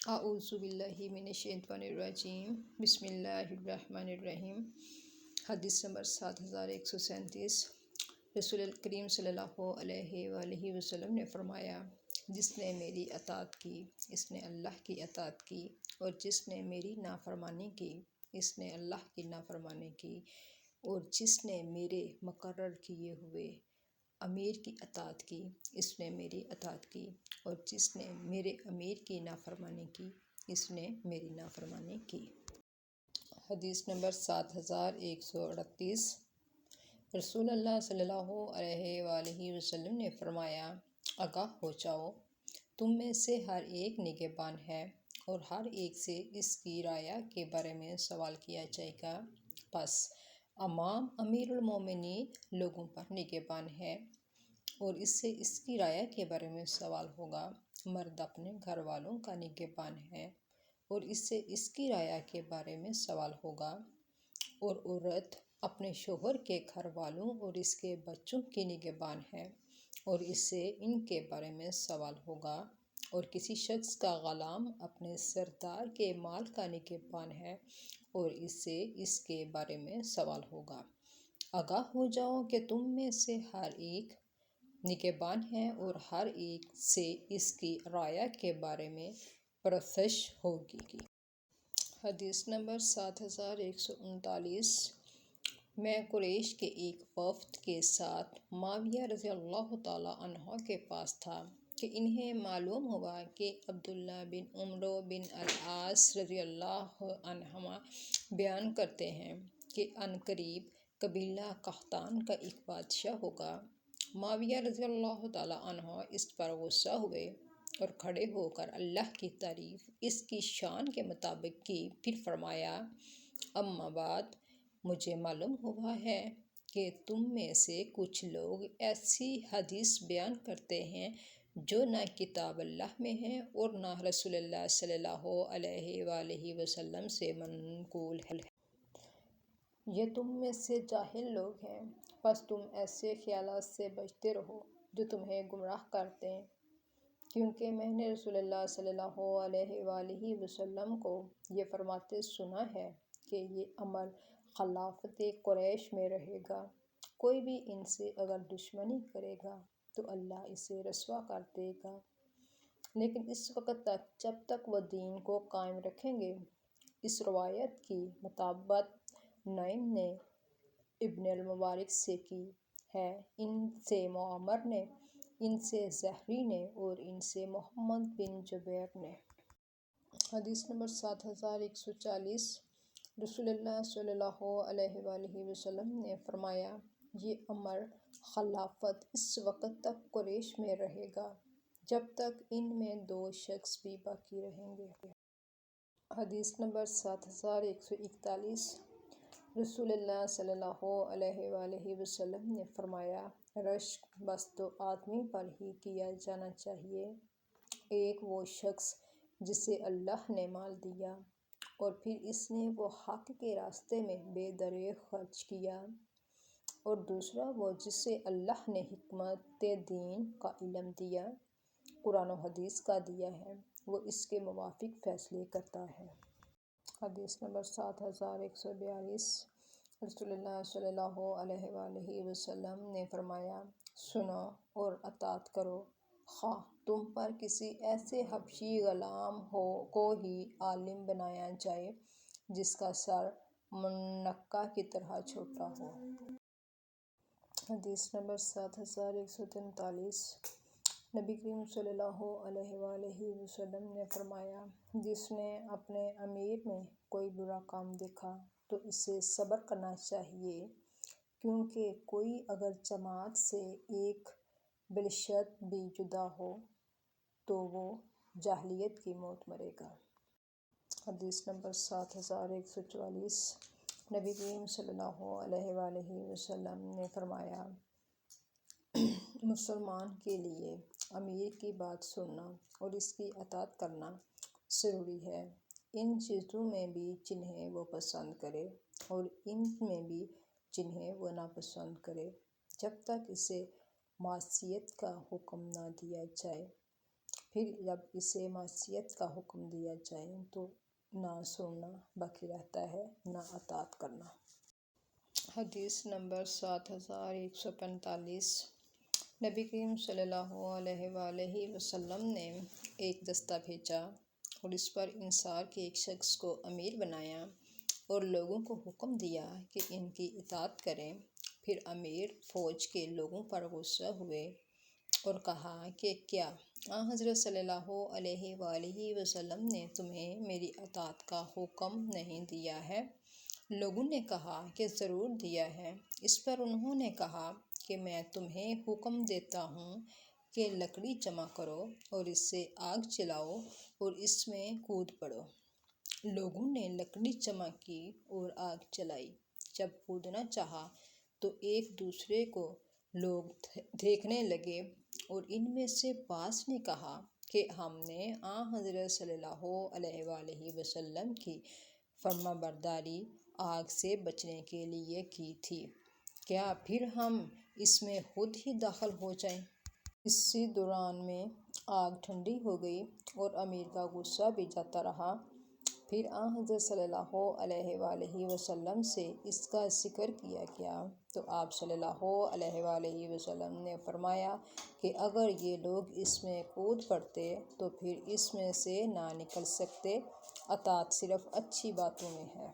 اعوذ باللہ من الشیطان الرجیم، بسم اللہ الرحمن الرحیم۔ حدیث نمبر 7137۔ رسول الکریم صلی اللہ علیہ وآلہ وسلم نے فرمایا، جس نے میری اطاعت کی اس نے اللہ کی اطاعت کی، اور جس نے میری نافرمانی کی اس نے اللہ کی نافرمانی کی، اور جس نے میرے مقرر کیے ہوئے امیر کی اطاعت کی اس نے میری اطاعت کی، اور جس نے میرے امیر کی نافرمانی کی اس نے میری نافرمانی کی۔ حدیث نمبر 7138۔ رسول اللہ صلی اللہ علیہ وآلہ وسلم نے فرمایا، آگاہ ہو جاؤ، تم میں سے ہر ایک نگہبان ہے اور ہر ایک سے اس کی رعایا کے بارے میں سوال کیا جائے گا۔ پس امام امیر المومنین لوگوں پر نگہبان ہے اور اس سے اس کی رعایا کے بارے میں سوال ہوگا۔ مرد اپنے گھر والوں کا نگہبان ہے اور اس سے اس کی رعایا کے بارے میں سوال ہوگا، اور عورت اپنے شوہر کے گھر والوں اور اس کے بچوں کی نگہبان ہے اور اس سے ان کے بارے میں سوال ہوگا، اور کسی شخص کا غلام اپنے سردار کے مال کا نگہبان ہے اور اس سے اس کے بارے میں سوال ہوگا۔ آگاہ ہو جاؤ کہ تم میں سے ہر ایک نگہبان ہے اور ہر ایک سے اس کی رعایا کے بارے میں پرسش ہوگی۔ حدیث نمبر 7139۔ میں قریش کے ایک وفد کے ساتھ معاویہ رضی اللہ تعالیٰ عنہ کے پاس تھا کہ انہیں معلوم ہوا کہ عبداللہ بن عمرو بن العاص رضی اللہ عنہما بیان کرتے ہیں کہ عنقریب قبیلہ قحطان کا ایک بادشاہ ہوگا۔ معاویہ رضی اللہ تعالیٰ عنہ اس پر غصہ ہوئے اور کھڑے ہو کر اللہ کی تعریف اس کی شان کے مطابق کی، پھر فرمایا، اما بعد، مجھے معلوم ہوا ہے کہ تم میں سے کچھ لوگ ایسی حدیث بیان کرتے ہیں جو نہ کتاب اللہ میں ہے اور نہ رسول اللہ صلی اللہ علیہ وآلہ وسلم سے منقول ہے۔ یہ تم میں سے جاہل لوگ ہیں، پس تم ایسے خیالات سے بچتے رہو جو تمہیں گمراہ کرتے ہیں، کیونکہ میں نے رسول اللہ صلی اللہ علیہ وآلہ وسلم کو یہ فرماتے سنا ہے کہ یہ امر خلافت قریش میں رہے گا۔ کوئی بھی ان سے اگر دشمنی کرے گا تو اللہ اسے رسوا کر دے گا، لیکن اس وقت تک جب تک وہ دین کو قائم رکھیں گے۔ اس روایت کی مطابقت نعیم نے ابن المبارک سے کی ہے، ان سے معمر نے، ان سے زہری نے اور ان سے محمد بن جبیر نے۔ حدیث نمبر 7140۔ رسول اللہ صلی اللہ علیہ وآلہ وسلم نے فرمایا، یہ امر خلافت اس وقت تک قریش میں رہے گا جب تک ان میں 2 شخص بھی باقی رہیں گے۔ حدیث نمبر 7141۔ رسول اللہ صلی اللہ علیہ وآلہ وسلم نے فرمایا، رشک بس 2 آدمی پر ہی کیا جانا چاہیے، ایک وہ شخص جسے اللہ نے مال دیا اور پھر اس نے وہ حق کے راستے میں بے دریغ خرچ کیا، اور دوسرا وہ جسے اللہ نے حکمت دین کا علم دیا، قرآن و حدیث کا دیا ہے، وہ اس کے موافق فیصلے کرتا ہے۔ حدیث نمبر 7142۔ رسول اللہ صلی اللہ علیہ وآلہ وسلم نے فرمایا، سنو اور اطاعت کرو، خواہ تم پر کسی ایسے حبشی غلام کو ہی عالم بنایا جائے جس کا سر منقہ کی طرح چھوٹا ہو۔ حدیث نمبر 7143۔ نبی کریم صلی اللہ علیہ وآلہ وسلم نے فرمایا، جس نے اپنے امیر میں کوئی برا کام دیکھا تو اسے صبر کرنا چاہیے، کیونکہ کوئی اگر جماعت سے ایک بلشت بھی جدا ہو تو وہ جاہلیت کی موت مرے گا۔ حدیث نمبر 7144۔ نبی کریم صلی اللہ علیہ وآلہ وسلم نے فرمایا، مسلمان کے لیے امیر کی بات سننا اور اس کی اطاعت کرنا ضروری ہے، ان چیزوں میں بھی جنہیں وہ پسند کرے اور ان میں بھی جنہیں وہ ناپسند کرے، جب تک اسے معصیت کا حکم نہ دیا جائے۔ پھر جب اسے معصیت کا حکم دیا جائے تو نہ سننا باقی رہتا ہے نہ اطاعت کرنا۔ حدیث نمبر 7145۔ نبی کریم صلی اللہ علیہ وآلہ وسلم نے ایک دستہ بھیجا اور اس پر انصار کے ایک شخص کو امیر بنایا اور لوگوں کو حکم دیا کہ ان کی اطاعت کریں۔ پھر امیر فوج کے لوگوں پر غصہ ہوئے اور کہا کہ کیا حضرت صلی اللہ علیہ وآلہ وسلم نے تمہیں میری اطاعت کا حکم نہیں دیا ہے؟ لوگوں نے کہا کہ ضرور دیا ہے۔ اس پر انہوں نے کہا کہ میں تمہیں حکم دیتا ہوں کہ لکڑی جمع کرو اور اس سے آگ جلاؤ اور اس میں کود پڑو۔ لوگوں نے لکڑی جمع کی اور آگ جلائی۔ جب کودنا چاہا تو ایک دوسرے کو لوگ دیکھنے لگے اور ان میں سے بعض نے کہا کہ ہم نے حضرت صلی اللہ علیہ وآلہ وسلم کی فرمانبرداری آگ سے بچنے کے لیے کی تھی، کیا پھر ہم اس میں خود ہی داخل ہو جائیں؟ اسی دوران میں آگ ٹھنڈی ہو گئی اور امیر کا غصہ بھی جاتا رہا۔ پھر حضرت صلی اللہ علیہ وآلہ وسلم سے اس کا ذکر کیا گیا تو آپ صلی اللہ علیہ وآلہ وسلم نے فرمایا کہ اگر یہ لوگ اس میں کود پڑتے تو پھر اس میں سے نہ نکل سکتے۔ اطاعت صرف اچھی باتوں میں ہے۔